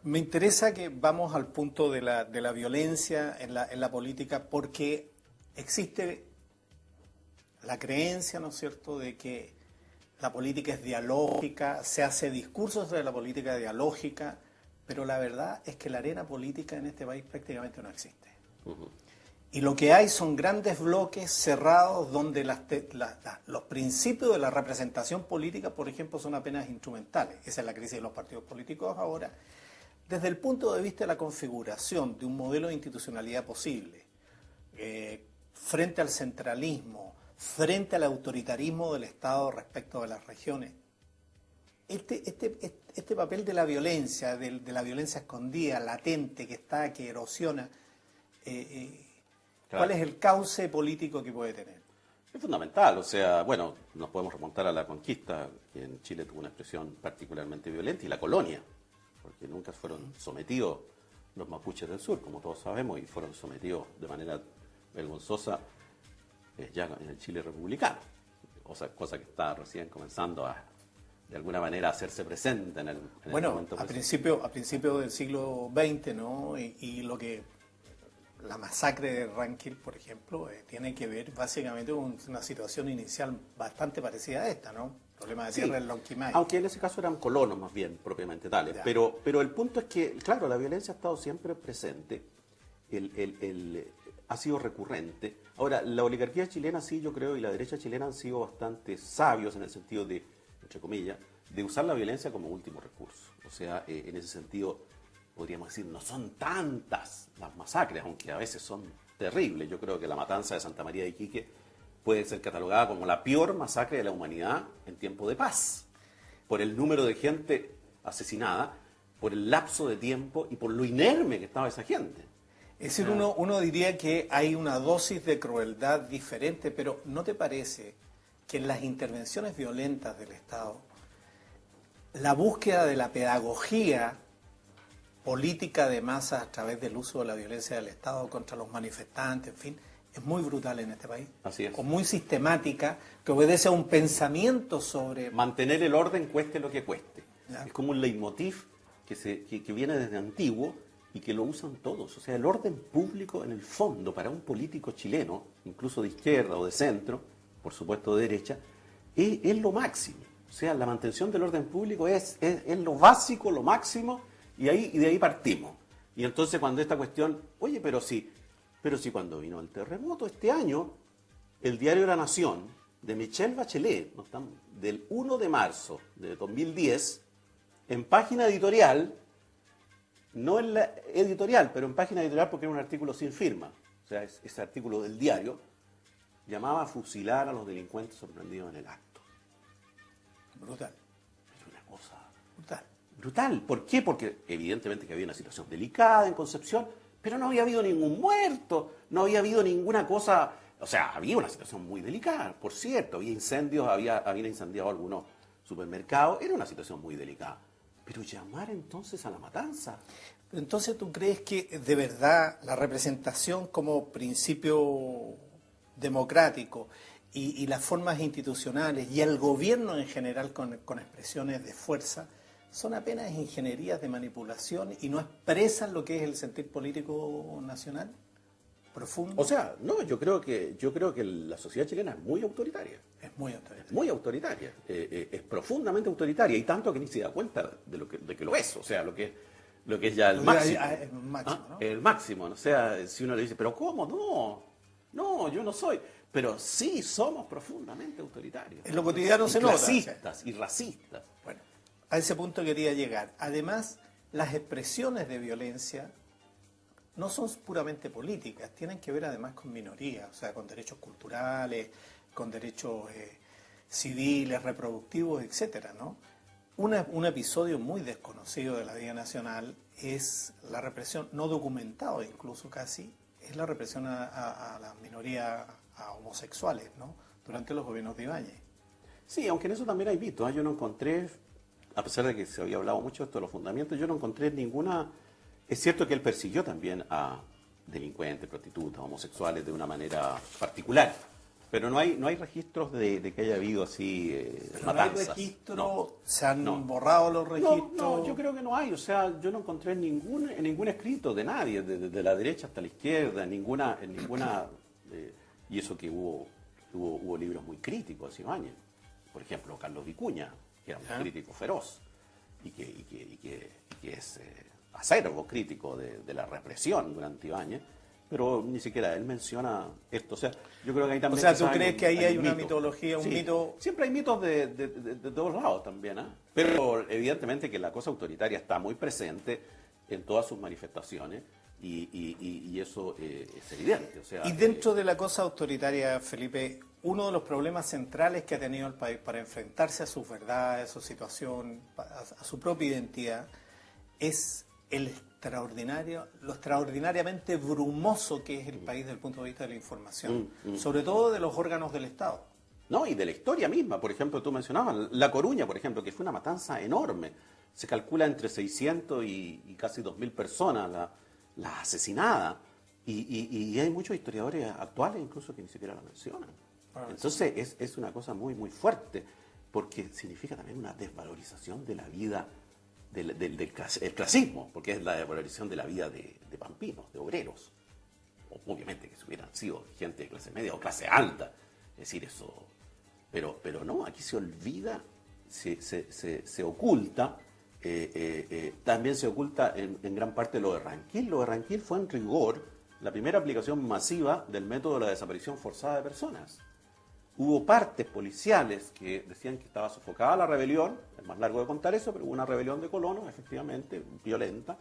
Me interesa que vamos al punto de la violencia en la política, porque existe la creencia, ¿no es cierto?, de que la política es dialógica, se hace discursos de la política dialógica, pero la verdad es que la arena política en este país prácticamente no existe. Y lo que hay son grandes bloques cerrados donde los principios de la representación política, por ejemplo, son apenas instrumentales. Esa es la crisis de los partidos políticos ahora. Desde el punto de vista de la configuración de un modelo de institucionalidad posible, frente al centralismo, frente al autoritarismo del Estado respecto de las regiones, este papel de la violencia, de la violencia escondida, latente, que está, que erosiona, ¿cuál es el cauce político que puede tener? Es fundamental, o sea, bueno, nos podemos remontar a la conquista, que en Chile tuvo una expresión particularmente violenta, y la colonia, porque nunca fueron sometidos los mapuches del sur, como todos sabemos, y fueron sometidos de manera vergonzosa ya en el Chile republicano, cosa que está recién comenzando de alguna manera a hacerse presente en el momento presente. A principio del siglo XX, ¿no? Y lo que la masacre de Ranquil, por ejemplo, tiene que ver básicamente con una situación inicial bastante parecida a esta, ¿no? Problema de tierra en Lonquimay. Aunque en ese caso eran colonos más bien, propiamente tales. Pero el punto es que, claro, la violencia ha estado siempre presente, ha sido recurrente. Ahora, la oligarquía chilena sí, yo creo, y la derecha chilena han sido bastante sabios en el sentido de, entre comillas, de usar la violencia como último recurso. O sea, en ese sentido, podríamos decir, no son tantas las masacres, aunque a veces son terribles. Yo creo que la matanza de Santa María de Iquique puede ser catalogada como la peor masacre de la humanidad en tiempo de paz, por el número de gente asesinada, por el lapso de tiempo y por lo inerme que estaba esa gente. Es decir, uno diría que hay una dosis de crueldad diferente, pero ¿no te parece que en las intervenciones violentas del Estado, la búsqueda de la pedagogía política de masas a través del uso de la violencia del Estado contra los manifestantes, en fin, es muy brutal en este país? Así es. O muy sistemática, que obedece a un pensamiento sobre... Mantener el orden cueste lo que cueste. ¿Ya? Es como un leitmotiv que viene desde antiguo y que lo usan todos. O sea, el orden público, en el fondo, para un político chileno, incluso de izquierda o de centro, por supuesto de derecha, es lo máximo. O sea, la mantención del orden público es lo básico, lo máximo, y de ahí partimos. Y entonces cuando esta cuestión, oye, pero si cuando vino el terremoto este año, el diario La Nación, de Michelle Bachelet, del 1 de marzo de 2010, en página editorial, no en la editorial, pero en página editorial porque era un artículo sin firma, o sea, ese artículo del diario, llamaba a fusilar a los delincuentes sorprendidos en el acto. Brutal. Es una cosa Brutal. brutal. ¿Por qué? Porque evidentemente que había una situación delicada en Concepción, pero no había habido ningún muerto, no había habido ninguna cosa, o sea, había una situación muy delicada, por cierto, había incendios, habían incendiado algunos supermercados, era una situación muy delicada. Pero llamar entonces a la matanza. Entonces, ¿tú crees que de verdad la representación como principio democrático y las formas institucionales y el gobierno en general con expresiones de fuerza son apenas ingenierías de manipulación y no expresan lo que es el sentir político nacional profundo? O sea, no, yo creo que la sociedad chilena es muy autoritaria. Es muy autoritaria. Es muy autoritaria, es profundamente autoritaria, y tanto que ni se da cuenta de que lo es, o sea, lo que es ya el máximo. El máximo, ¿no? El máximo, o sea, si uno le dice, pero ¿cómo? No, yo no soy. Pero sí somos profundamente autoritarios. En lo cotidiano se nota. Clasistas y racistas. Bueno, a ese punto quería llegar. Además, las expresiones de violencia no son puramente políticas, tienen que ver además con minorías, o sea, con derechos culturales, con derechos civiles, reproductivos, etcétera, ¿no? Un episodio muy desconocido de la vida nacional es la represión, no documentado incluso casi, es la represión a las minorías, a homosexuales, ¿no? Durante los gobiernos de Ibáñez. Sí, aunque en eso también hay visto, yo no encontré, a pesar de que se había hablado mucho de esto de los fundamentos, yo no encontré ninguna... Es cierto que él persiguió también a delincuentes, prostitutas, homosexuales de una manera particular, Pero no hay registros de que haya habido así Pero matanzas. no hay registro, No. se han No. borrado los registros. No, yo creo que no hay. O sea, yo no encontré en ningún escrito de nadie, desde la derecha hasta la izquierda, en ninguna y eso que hubo libros muy críticos hace años. Por ejemplo, Carlos Vicuña, que era un crítico feroz y que es acervo crítico de la represión durante Ibáñez, pero ni siquiera él menciona esto. O sea, yo creo que ahí también... O sea, ¿tú crees que ahí hay una mito. mitología, un Sí, mito? siempre hay mitos de todos lados también, ¿eh? Pero evidentemente que la cosa autoritaria está muy presente en todas sus manifestaciones y eso es evidente. O sea, Y dentro de la cosa autoritaria, Felipe, uno de los problemas centrales que ha tenido el país para enfrentarse a sus verdades, a su situación, a su propia identidad, es lo extraordinariamente brumoso que es el país desde el punto de vista de la información, sobre todo de los órganos del Estado. No, y de la historia misma. Por ejemplo, tú mencionabas La Coruña, por ejemplo, que fue una matanza enorme. Se calcula entre 600 y casi 2.000 personas las asesinadas. Y hay muchos historiadores actuales incluso que ni siquiera la mencionan. Entonces es una cosa muy, muy fuerte, porque significa también una desvalorización de la vida el clasismo, porque es la desvalorización de la vida de pampinos, de obreros. Obviamente que si hubieran sido gente de clase media o clase alta, es decir, eso... Pero no, aquí se olvida, se oculta, también se oculta en gran parte lo de Ranquil. Lo de Ranquil fue en rigor la primera aplicación masiva del método de la desaparición forzada de personas. Hubo partes policiales que decían que estaba sofocada la rebelión, es más largo de contar eso, pero hubo una rebelión de colonos, efectivamente, violenta.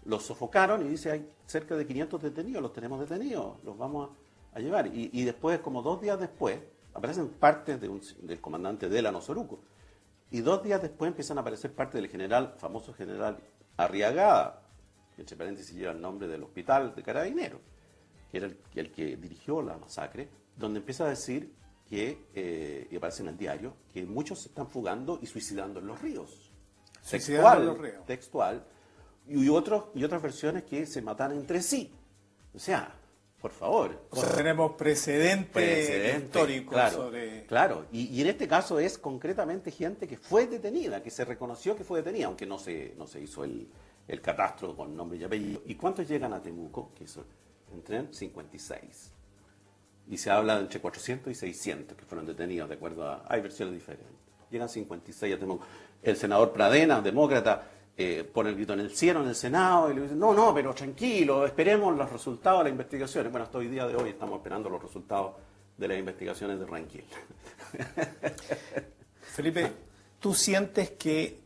Los sofocaron y dice, hay cerca de 500 detenidos, los tenemos detenidos, los vamos a llevar. Y después, como 2 días después, aparecen partes del comandante Delano Soruco. Y 2 días después empiezan a aparecer partes del famoso general Arriagada, que entre paréntesis lleva el nombre del hospital de Carabineros, que era el que dirigió la masacre, donde empieza a decir y aparece en el diario, que muchos se están fugando y suicidando en los ríos. Suicidando en los ríos. Textual. Y otras versiones que se matan entre sí. O sea, por favor. O sea, tenemos precedentes históricos claro, sobre... Claro, y en este caso es concretamente gente que fue detenida, que se reconoció que fue detenida, aunque no se hizo el catastro con nombre y apellido. ¿Y cuántos llegan a Temuco? Que eso, entran 56. Y se habla de entre 400 y 600 que fueron detenidos, de acuerdo a... Hay versiones diferentes. Llegan 56 a Temuco. El senador Pradena, demócrata, pone el grito en el cielo, en el Senado, y le dice, no, pero tranquilo, esperemos los resultados de las investigaciones. Bueno, hasta hoy día de hoy estamos esperando los resultados de las investigaciones de Ranquil. Felipe, ¿tú sientes que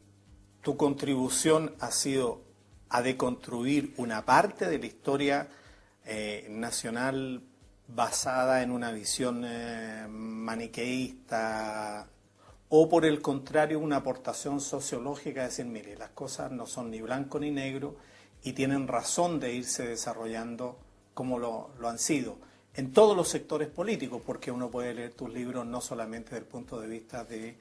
tu contribución ha sido a deconstruir una parte de la historia nacional basada en una visión maniqueísta, o por el contrario una aportación sociológica de decir, mire, las cosas no son ni blanco ni negro y tienen razón de irse desarrollando como lo han sido en todos los sectores políticos, porque uno puede leer tus libros no solamente desde el punto de vista de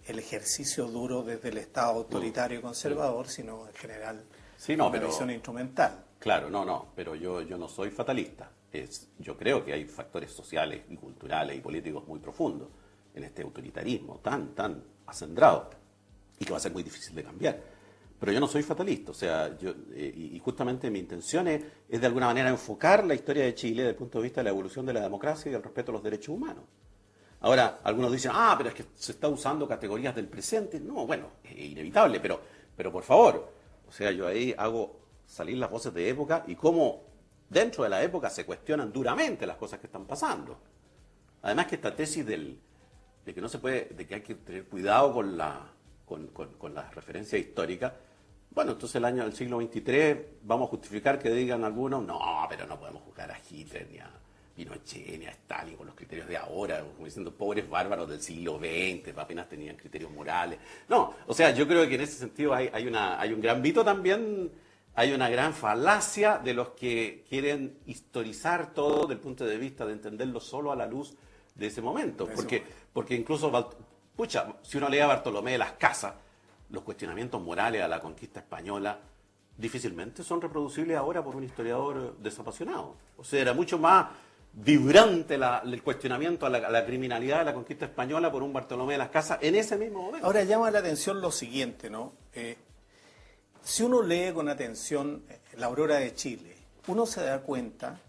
el ejercicio duro desde el Estado autoritario y conservador, sino en general una visión instrumental? Claro, pero yo no soy fatalista. Yo creo que hay factores sociales y culturales y políticos muy profundos en este autoritarismo tan acendrado y que va a ser muy difícil de cambiar. Pero yo no soy fatalista, o sea, y justamente mi intención es de alguna manera enfocar la historia de Chile desde el punto de vista de la evolución de la democracia y del respeto a los derechos humanos. Ahora, algunos dicen, pero es que se está usando categorías del presente. No, bueno, es inevitable, pero por favor, o sea, yo ahí hago salir las voces de época y cómo dentro de la época se cuestionan duramente las cosas que están pasando. Además que esta tesis de que no se puede, de que hay que tener cuidado con la referencia histórica, bueno, entonces el siglo XXIII vamos a justificar que digan algunos, no, pero no podemos juzgar a Hitler, ni a Pinochet, ni a Stalin con los criterios de ahora, como diciendo, pobres bárbaros del siglo XX, apenas tenían criterios morales. No, o sea, yo creo que en ese sentido hay un gran mito también. Hay una gran falacia de los que quieren historizar todo desde el punto de vista de entenderlo solo a la luz de ese momento. Porque incluso, si uno lee a Bartolomé de las Casas, los cuestionamientos morales a la conquista española difícilmente son reproducibles ahora por un historiador desapasionado. O sea, era mucho más vibrante el cuestionamiento a la criminalidad de la conquista española por un Bartolomé de las Casas en ese mismo momento. Ahora llama la atención lo siguiente, ¿no? Si uno lee con atención La Aurora de Chile, uno se da cuenta,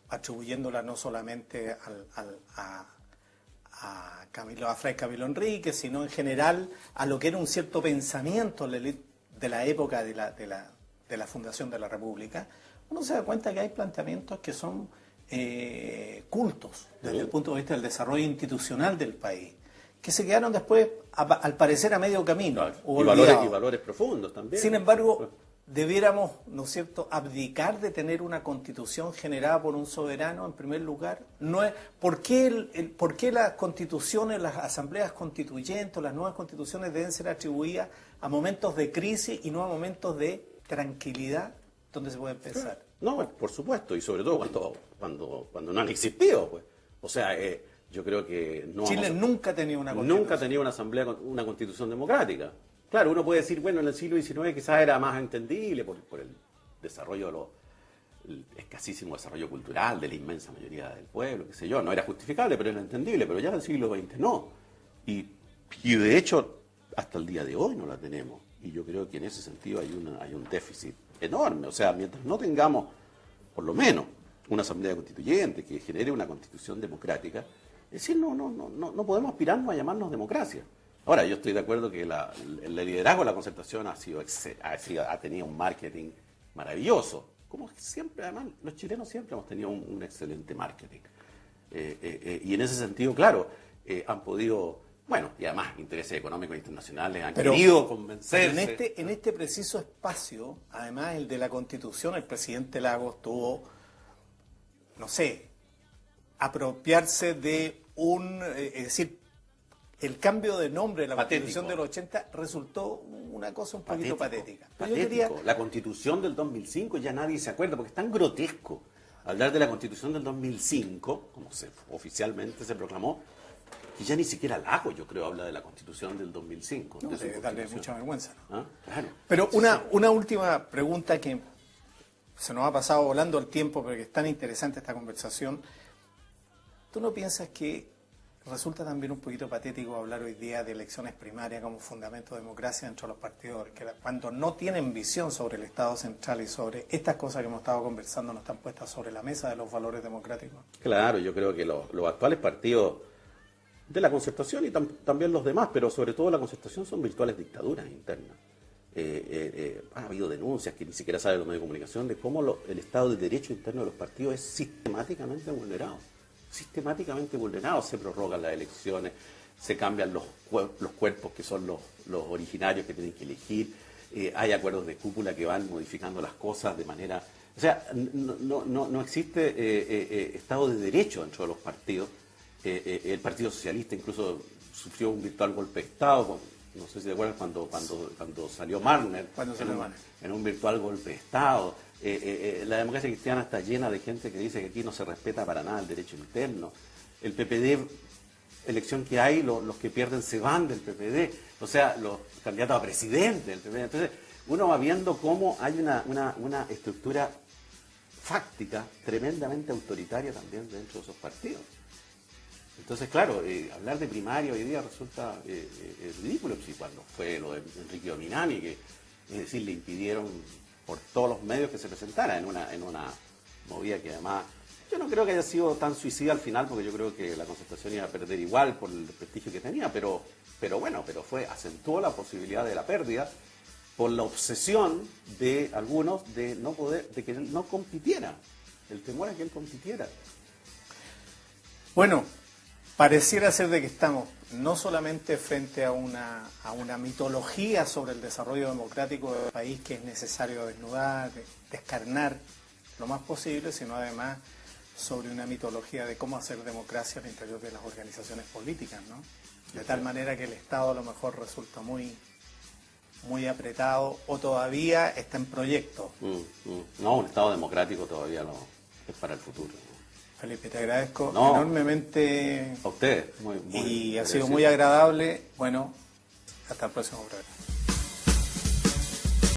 atribuyéndola no solamente a Fray Camilo Enríquez, sino en general a lo que era un cierto pensamiento de la época de la fundación de la República, uno se da cuenta que hay planteamientos que son cultos desde el punto de vista del desarrollo institucional del país, que se quedaron después, al parecer, a medio camino. Claro. Y valores profundos también. Sin embargo, debiéramos, ¿no es cierto?, abdicar de tener una constitución generada por un soberano en primer lugar. ¿Por qué las constituciones, las asambleas constituyentes, las nuevas constituciones deben ser atribuidas a momentos de crisis y no a momentos de tranquilidad donde se puede pensar? No, por supuesto, y sobre todo cuando no han existido, pues. O sea, yo creo que no. Chile nunca ha tenido una constitución. Nunca ha tenido una constitución democrática. Claro, uno puede decir, bueno, en el siglo XIX quizás era más entendible por el desarrollo, el escasísimo desarrollo cultural de la inmensa mayoría del pueblo, qué sé yo, no era justificable, pero era entendible, pero ya en el siglo XX no. Y de hecho, hasta el día de hoy no la tenemos. Y yo creo que en ese sentido hay un déficit enorme. O sea, mientras no tengamos, por lo menos, una asamblea constituyente que genere una constitución democrática, es decir, no podemos aspirarnos a llamarnos democracia. Ahora, yo estoy de acuerdo que el liderazgo de la concertación ha tenido un marketing maravilloso. Como siempre, además, los chilenos siempre hemos tenido un excelente marketing. Y en ese sentido, claro, han podido, bueno, y además intereses económicos internacionales han querido convencerse. Pero en este preciso espacio, además el de la Constitución, el presidente Lagos tuvo, no sé, apropiarse de es decir, el cambio de nombre de la Constitución del 80 resultó una cosa un poquito patética. La Constitución del 2005 ya nadie se acuerda, porque es tan grotesco hablar de la Constitución del 2005, como oficialmente se proclamó, que ya ni siquiera Lagos, yo creo, habla de la Constitución del 2005. No, debe darle mucha vergüenza, ¿no? ¿Ah? Claro. Pero una última pregunta que se nos ha pasado volando el tiempo, pero que es tan interesante esta conversación. ¿Tú no piensas que resulta también un poquito patético hablar hoy día de elecciones primarias como fundamento de democracia dentro de los partidos, que cuando no tienen visión sobre el Estado central y sobre estas cosas que hemos estado conversando no están puestas sobre la mesa de los valores democráticos? Claro, yo creo que los actuales partidos de la Concertación y también los demás, pero sobre todo la Concertación, son virtuales dictaduras internas. Ha habido denuncias que ni siquiera saben los medios de comunicación de cómo el Estado de Derecho interno de los partidos es sistemáticamente vulnerado. Se prorrogan las elecciones, se cambian los cuerpos que son los originarios que tienen que elegir, hay acuerdos de cúpula que van modificando las cosas de manera... O sea, no existe Estado de Derecho dentro de los partidos. El Partido Socialista incluso sufrió un virtual golpe de Estado, no sé si te acuerdas cuando salió Marner, en un virtual golpe de Estado. La democracia cristiana está llena de gente que dice que aquí no se respeta para nada el derecho interno. El PPD, elección que hay, los que pierden se van del PPD, o sea, los candidatos a presidente del PPD. Entonces, uno va viendo cómo hay una estructura fáctica tremendamente autoritaria también dentro de esos partidos. Entonces, claro, hablar de primaria hoy día resulta ridículo. Si cuando fue lo de Enrique Dominani, que es decir, le impidieron por todos los medios que se presentara en una movida que además yo no creo que haya sido tan suicida al final, porque yo creo que la Concertación iba a perder igual por el prestigio que tenía, pero acentuó la posibilidad de la pérdida por la obsesión de algunos de que él no compitiera, el temor a que él compitiera. Bueno, pareciera ser de que estamos no solamente frente a una mitología sobre el desarrollo democrático del país que es necesario desnudar, descarnar lo más posible, sino además sobre una mitología de cómo hacer democracia al interior de las organizaciones políticas, ¿no? De tal manera que el Estado a lo mejor resulta muy apretado o todavía está en proyecto. No, un Estado democrático todavía no es para el futuro. Felipe, te agradezco enormemente. A usted. Y ha sido muy agradable. Bueno, hasta el próximo programa.